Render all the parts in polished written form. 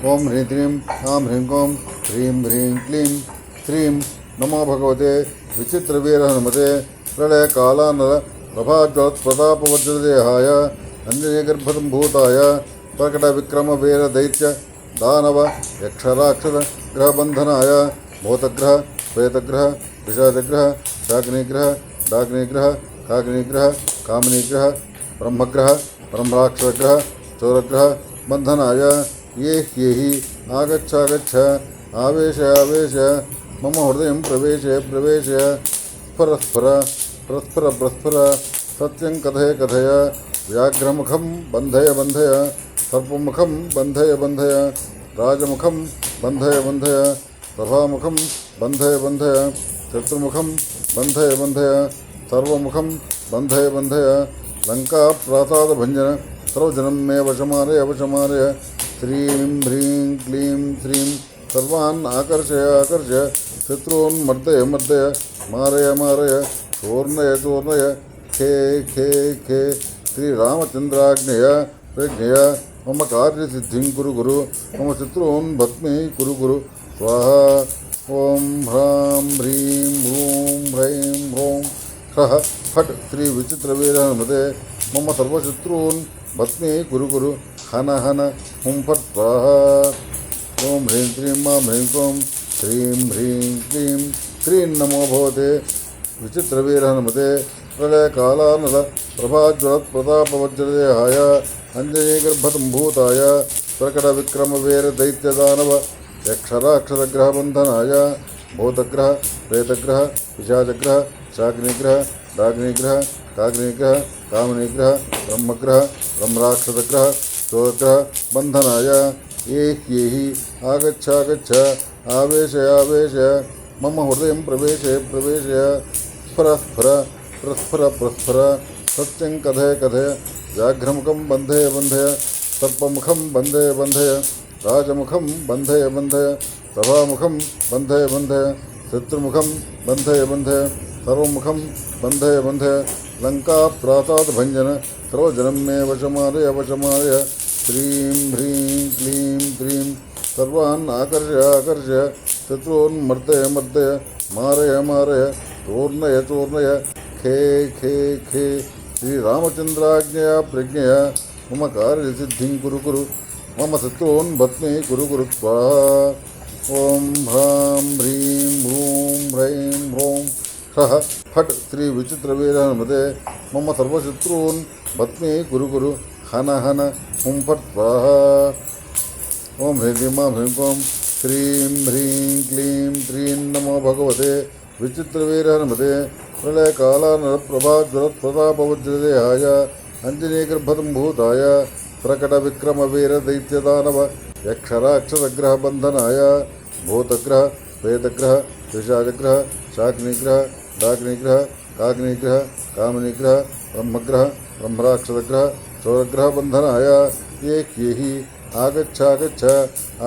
ओम ह्रीं क्लीं आं ह्रीं क्लीं ह्रीं ह्रीं क्लीं श्रीं नमो भगवते विचित्रवीरहनुमते प्रलयकालानल प्रभाज्वलत्प्रतापवज्रदेहाय अंजनीगर्भसम्भूताय प्रकटविक्रमवीरदैत्य दानव यक्षराक्षस ग्रहबन्धनाय भूतग्रह प्रेतग्रह पिशाचग्रह शाग्निग्रह डाग्निग्रह काग्निग्रह कामनिग्रह ब्रह्मग्रह ब्रह्मराक्षसग्रह चोरग्रह बन्धनाय ये हि आगच्छ आवेश आवेश मम हृदय प्रवेश प्रवेश परस्पर परस्पर परस्पर सत्यं कथय कथय व्याघ्रमुखं बन्धय बन्धय सर्पमुखं बन्धय बन्धय राजमुखं बन्धय बन्धय सभामुखं बन्धय बन्धय शत्रुमुखं बन्धय बन्धय सर्वमुखं बन्धय बन्धय लंका प्रासादभञ्जन सर्वजनं मे वशमारय वशमारय श्रीं ह्रीं क्लीं श्रीं सर्वान् आकर्षय आकर्षय शत्रून् मर्दय मर्दय मारय मारय चूर्णय चूर्णय खे खे खे श्रीरामचन्द्राज्ञय प्रज्ञय मम कार्यसिद्धिं कुरु कुरु मम शत्रून् भस्मी कुरु कुरु स्वाहा ओं ह्रां ह्रीं ह्रूं ह्रैं ह्रौं ह्रः फट् श्री विचित्रवीरहनुमते मम सर्वशत्रून् भस्मी कुरु कुरु हन हन हुं फट् स्वाहा ओं ह्रीं क्लीं मां ह्रीं क्लीं श्रीं ह्रीं क्लीं श्रीं नमो भगवते विचित्रवीरहनुमते प्रलयकालानल प्रभाज्वलत्प्रतापवज्रदेहाय अंजनीगर्भसम्भूताय प्रकटविक्रमवीरदैत्यदानव यक्षराक्षसग्रहबन्धनाय भूतग्रह प्रेतग्रह पिशाचग्रह शाग्निग्रह डाग्निग्रह काग्निग्रह कामनिग्रह ब्रह्मग्रह ब्रह्मराक्षसग्रह चोरग्रह बन्धनाय ये हि आगच्छ आवेश आवेश मम हृदय प्रवेश प्रवेश परस्पर परस्पर परस्पर सत्यं कथय कथय व्याघ्रमुखं बन्धय बन्धय सर्पमुखं बन्धय बन्धय राजमुखं बन्धय बन्धय सभामुखं बन्धय बन्धय शत्रुमुखं बन्धय बन्धय सर्वमुखं बन्धय बन्धय लंका प्रासादभञ्जन सर्वजनं मे वशमारय वशमारय श्रीं ह्रीं क्लीं श्रीं सर्वान् आकर्षय आकर्षय शत्रून् मर्दय मर्दय मारय मारय चूर्णय चूर्णय खे खे खे श्रीरामचन्द्राज्ञया प्रज्ञया मम कार्यसिद्धिं कुरु कुरु मम शत्रून् भस्मी कुरु कुरु स्वाहा ओं ह्रां ह्रीं ह्रूं ह्रैं ह्रौं ह्रः फट् श्री विचित्रवीरहनुमते मम सर्वशत्रून् भस्मी कुरु कुरु हन हन हुं फट् स्वाहा ओं ह्रीं मां ह्रीं क्लीं श्रीं ह्रीं क्लीं श्रीं नमो भगवते विचित्रवीरहनुमते प्रलयकालानल प्रभाज्वलत्प्रतापवज्रदेहाय अंजनीगर्भसम्भूताय प्रकटविक्रमवीरदैत्यदानव यक्षराक्षसग्रहबन्धनाय भूतग्रह प्रेतग्रह पिशाचग्रह शाग्निग्रह डाग्निग्रह काग्निग्रह कामनिग्रह ब्रह्मग्रह ब्रह्मराक्षसग्रह चोरग्रहबन्धनाय ये हि आगच्छ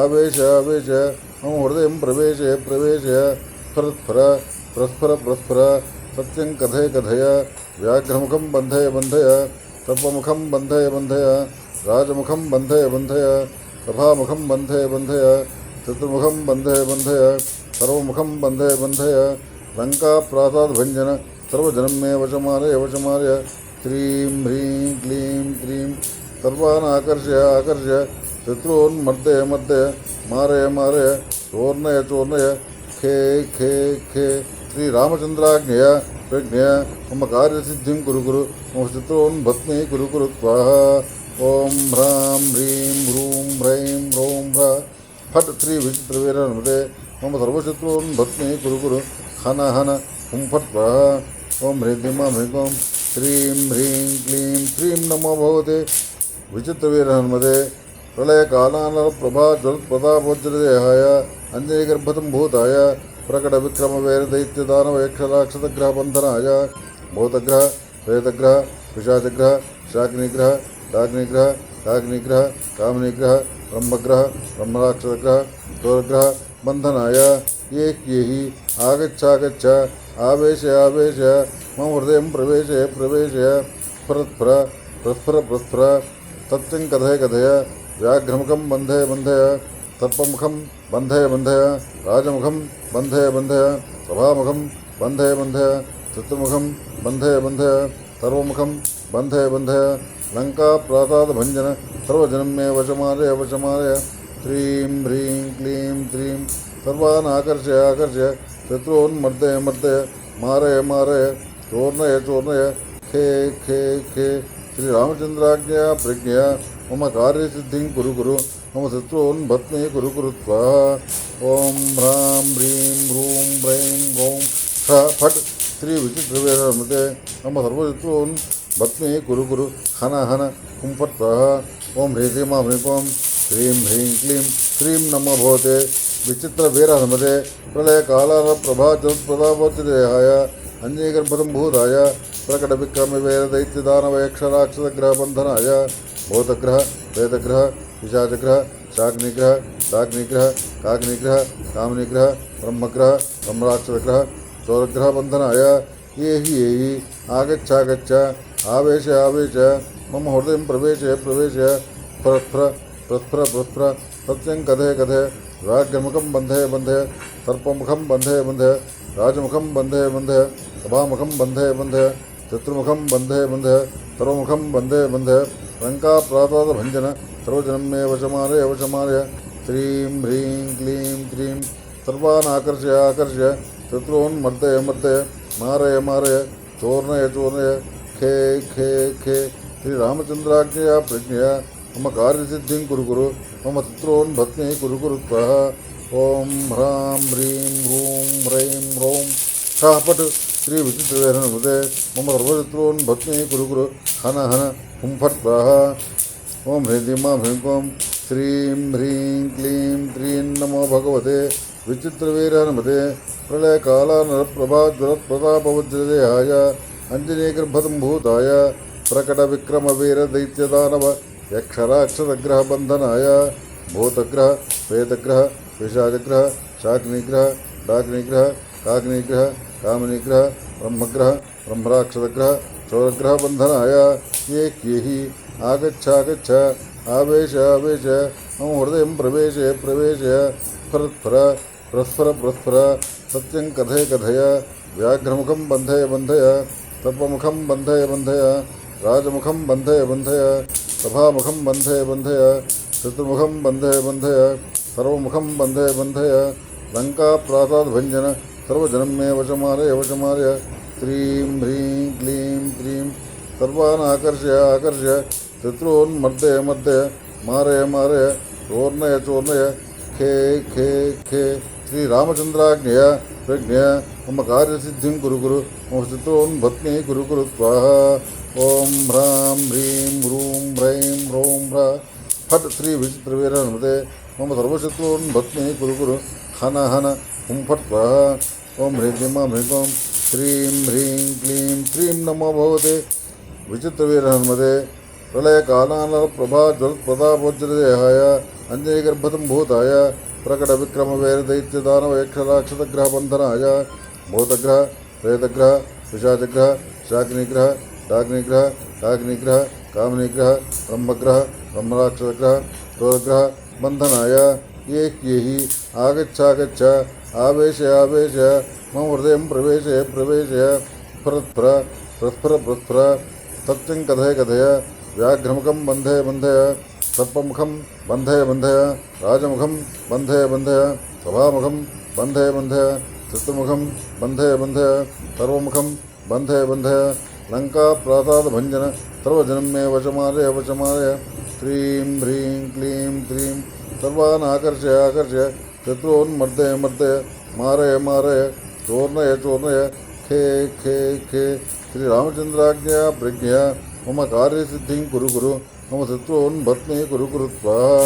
आवेश आवेश मम हृदय प्रवेश प्रवेश परस्पर परस्पर परस्पर सत्यं कथय कथय व्याघ्रमुखं बन्धय बन्धय सर्पमुखं बन्धय बन्धय राजमुखं बन्धय बन्धय सभामुखं बन्धय बन्धय शत्रुमुखं बन्धय बन्धय सर्वमुखं बन्धय बन्धय लंका प्रासादभञ्जन सर्वजनं मे वशमारय वशमारय श्रीं ह्रीं क्लीं श्रीं सर्वान् आकर्षय आकर्षय शत्रून् मर्दय मर्दय मारय मारय चूर्णय चूर्णय खे खे खे श्रीरामचन्द्राज्ञया प्रज्ञया मम कार्यसिद्धिं कुरु कुरु मम शत्रून् भस्मी कुरु कुरु स्वाहा ओं ह्रां ह्रीं ह्रूं ह्रैं ह्रौं ह्रः फट् श्री विचित्रवीरहनुमते मम सर्वशत्रून् भस्मी कुरु कुरु हन हन हुं फट् स्वाहा ओं ह्रीं मां ह्रीं क्लीं श्रीं ह्रीं क्लीं श्रीं नमो भगवते विचित्रवीरहनुमते प्रलयकालानल प्रभाज्वलत्प्रतापवज्रदेहाय अंजनीगर्भसम्भूताय प्रकटविक्रमवीरदैत्यदानव यक्षराक्षसग्रहबन्धनाय भूतग्रह प्रेतग्रह पिशाचग्रह शाग्निग्रह डाग्निग्रह काग्निग्रह कामनिग्रह ब्रह्मग्रह ब्रह्मराक्षसग्रह चोरग्रह बन्धनाय ये हि आगच्छ आवेश आवेश मम हृदय प्रवेश प्रवेश परस्पर परस्पर परस्पर सत्यं कथय कथय व्याघ्रमुखं बन्धय बन्धय सर्पमुखं बन्धय बन्धय राजमुखं बन्धय बन्धय सभामुखं बन्धय बन्धय शत्रुमुखं बन्धय बन्धय सर्वमुखं बन्धय बन्धय लङ्काप्रासादभञ्जन सर्वजनं मे वशमालय वशमालय श्रीं ह्रीं क्लीं त्रीं सर्वान् आकर्षय आकर्षय शत्रून् मर्दय मारय मारय चोर्णय चोर्णय खे खे खे श्रीरामचन्द्राज्ञया प्रज्ञया मम कार्यसिद्धिं कुरु कुरु मम शत्रून् भस्मे कुरु कुरु स्वाहा ॐ ह्रां ह्रीं ह्रूं ह्रैं ह्रौं फट् श्री विचित्रवीरहनुमते मम सर्वशत्रून् भस्मे कुरु कुरु हन हन हुं फट् स्वाहा ॐ ह्रीं मां ह्रीं श्रीं ह्रीं क्लीं श्रीं नमो भवते विचित्रवीरहनुमते प्रलयकालानप्रभाचोत्प्रतापोच्चदेहाय अन्यगर्भसम्भूताय प्रकटविक्रमवीरदैत्यदानवयक्षराक्षसग्रहबन्धनाय भूतग्रह प्रेतग्रह विशाचग्रह शाग्निग्रह डाग्निग्रह काग्निग्रह कामनिग्रह ब्रह्मग्रह ब्रह्मराक्षसग्रह चौरग्रहबन्धनाय ये हि आगच्छ आवेश आवेश मम हृदयं प्रवेश प्रवेश प्रस्फुर प्रस्फुर प्रस्फुर सत्यं कथय कथय व्याघ्रमुखं बन्धय बन्धय सर्पमुखं बन्धय बन्धय राजमुखं बन्धय बन्धय सभामुखं बन्धय बन्धय शत्रुमुखं बन्धय बन्धय सर्वमुखं बन्धय बन्धय लङ्काप्रासादभञ्जन सर्वजनं मे वशमालय वशमालय श्रीं ह्रीं क्लीं त्रीं सर्वान् आकर्षय आकर्षय शत्रून् मर्दय मर्दय मारय मारय चोर्णय चोर्णय खे खे खे श्रीरामचन्द्राज्ञया प्रज्ञया मम कार्यसिद्धिं कुरु कुरु मम शत्रून् भस्मे कुरु कुरु स्वाहा ॐ ह्रां ह्रीं ह्रूं ह्रैं ह्रौं फट् श्री विचित्रवीरहनुमते मम सर्वशत्रून् भस्मे कुरु कुरु हन हन हुं फट् स्वाहा ॐ ह्रीं मां ह्रीं श्रीं ह्रीं क्लीं त्रीं नमो भगवते विचित्रवीरहनुमते प्रलयकालानरप्रभाज्वलप्रतापवज्रदेहाय अञ्जनेयगर्भसम्भूताय प्रकटविक्रमवीरदैत्यदानव यक्षराक्षसग्रहबन्धनाय भूतग्रह प्रेतग्रह विशाचग्रह शाग्निग्रह डाग्निग्रह काग्निग्रह कामनिग्रह ब्रह्मग्रह ब्रह्मराक्षसग्रह चौरग्रहबन्धनाय ये हि आगच्छ आवेश आवेश मम हृदयं प्रवेश प्रवेश स्फुर प्रस्फुर प्रस्फुर सत्यं कथय कथय व्याघ्रमुखं बन्धय बन्धय सर्पमुखं बन्धय बन्धय राजमुखं बन्धय बन्धय सभामुखं बन्धय बन्धय शत्रुमुखं बन्धय बन्धय सर्वमुखं बन्धय बन्धय लङ्काप्रासादभञ्जन सर्वजनं मे वशमालय वशमालय श्रीं ह्रीं क्लीं त्रीं सर्वान् आकर्षय आकर्षय शत्रून् मर्दय मर्दय मारय मारय चोर्णय चोर्णय खे खे खे श्रीरामचन्द्राज्ञया प्रज्ञया मम कार्यसिद्धिं कुरु कुरु मम शत्रून् भस्मे कुरु कुरु स्वाहा ॐ ह्रां ह्रीं ह्रूं ह्रैं ह्रौं फट् श्री विचित्रवीरहनुमते मम सर्वशत्रून् भस्मे कुरु कुरु हन हन हुं फट् स्वाहा ॐ ह्रीं मां ह्रीं श्रीं ह्रीं क्लीं श्रीं नमो भगवते विचित्रवीरहनुमते प्रलयकालानरप्रभाज्वलप्रतापोज्जलदेहाय अञ्जनेयगर्भसम्भूताय प्रकटविक्रमवीरदैत्यदानवयक्षराक्षसग्रहबन्धनाय भूतग्रह प्रेतग्रह विशाचग्रह शाग्निग्रह डाग्निग्रह काग्निग्रह कामनिग्रह ब्रह्मग्रह ब्रह्मराक्षसग्रह चौरग्रह बन्धनाय ये हि आगच्छ आवेश आवेश मम हृदयं प्रवेश प्रवेश स्फुर प्रस्फुर प्रस्फुर सत्यं कथय कथय व्याघ्रमुखं बन्धय बन्धय सर्पमुखं बन्धय बन्धय राजमुखं बन्धय बन्धय सभामुखं बन्धय बन्धय शत्रुमुखं बन्धय बन्धय सर्वमुखं बन्धय बन्धय लङ्काप्रासादभञ्जन सर्वजनं मे वशमालय वशमालय श्रीं ह्रीं क्लीं त्रीं सर्वान् आकर्षय आकर्षय शत्रून् मर्दय मर्दय मारय मारय चोर्णय चोर्णय खे खे खे श्रीरामचन्द्राज्ञया प्रज्ञया मम कार्यसिद्धिं कुरु कुरु मम शत्रून् भस्मे कुरु कुरु स्वाहा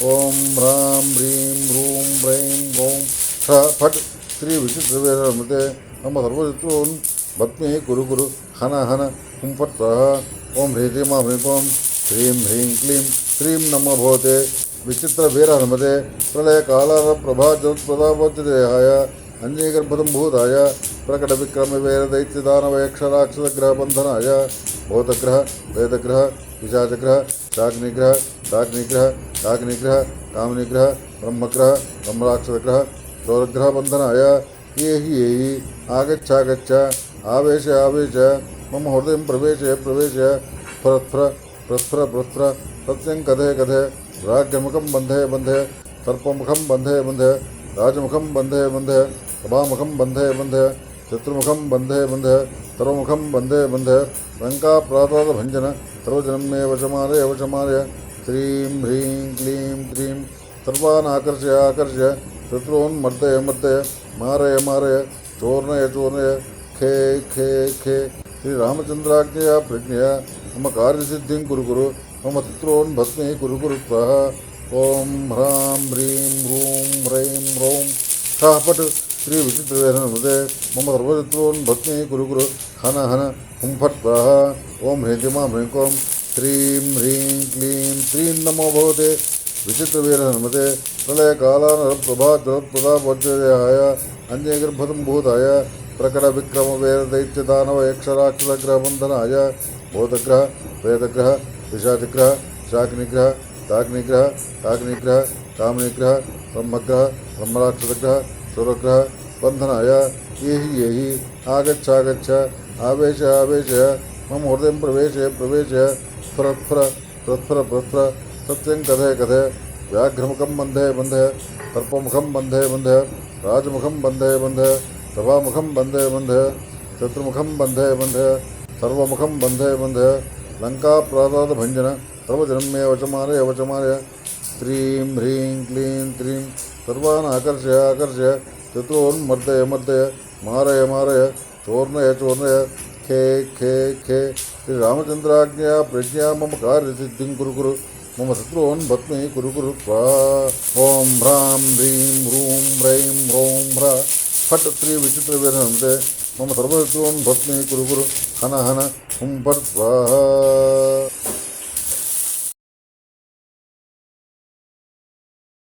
ॐ ह्रां ह्रीं ह्रूं ह्रैं ह्रौं फट् श्री विचित्रवीरहनुमते मम सर्वशत्रून् भस्मे कुरु कुरु हन हन हुं फट् स्वाहा ॐ ह्रीं मां ह्रीं श्रीं ह्रीं क्लीं श्रीं नमो भवते विचित्रवीरहनुमते प्रलयकालानप्रभाज्वलप्रतापोच्चदेहाय अञ्जनेयगर्भसम्भूताय प्रकटविक्रमवीरदैत्यदानवयक्षराक्षसग्रहबन्धनाय भूतग्रह प्रेतग्रह विशाचग्रह शाग्निग्रह डाग्निग्रह काग्निग्रह कामनिग्रह ब्रह्मग्रह ब्रह्मराक्षसग्रह चौरग्रह बंधनाय ये हि आगच्छ आवेश मम हृदय प्रवेश प्रस्फुर सत्यं कथे राग्यमुखं बंधे सर्पमुखं बंधे राजमुखं बंधे सभामुखं बंधे शत्रुमुखं बंधे सर्वमुखं बंधे लंका प्रातः भंजन सर्वजनं मे वशमारय श्रीं ह्रीं क्लीं क्रीं सर्वान् आकर्ष्य शत्रून् मर्दय मारय चोर्णय खे श्री रामचंद्राज्ञया प्रज्ञया मम कार्यसिद्धिं कुरु मम शत्रून् भस्मीकुरु स्वाहा ओं ह्रां ह्रीं ह्रूं ह्रैं ह्रौं सः पट् श्री विचित्रवेदनमृते मम सर्वशत्रून् भस्मीकुरु हन हुं फट् स्वाहा ओं ह्रीं ह्रीं श्रीं ह्रीं क्लीं श्रीं नमो भगवते विचित्रवीरहनुमते प्रलयकालानरप्रभाज्वलप्रदापवज्रदेहाय अन्यगर्भसम्भूताय प्रकटविक्रमवेददैत्यदानवयक्षराक्षसग्रहबन्धनाय भूतग्रह प्रेतग्रह पिशाचग्रह शाकिनिग्रह डाग्निग्रह कामनिग्रह ब्रह्मग्रह ब्रह्मराक्षसग्रह सुरग्रह बन्धनाय ये हि आगच्छ आवेश मम हृदय प्रवेश प्रस्फुर सत्यं कथे व्याघ्रमुखं बंधे सर्पमुखं बंधे राजमुखं बंधे सभामुखं बंधे शत्रुमुखं बंधे सर्वमुखं बंधे लंका प्रासाद भंजन सर्वजनं मे वशमारय श्रीं ह्रीं क्लीं क्रीं सर्वान् आकर्ष्य शत्रून् मर्दय मारय चोर्णय खे श्री रामचंद्राज्ञया प्रज्ञा मम कार्यसिद्धिं कुरु मम शत्रून् भस्मीकुरु स्वाहा ओं ह्रां ह्रीं ह्रूं ह्रैं ह्रौं ह्रः फट् श्री विचित्रवेदनमृते मम सर्वशत्रून् भस्मीकुरु हन हुं फट् स्वाहा।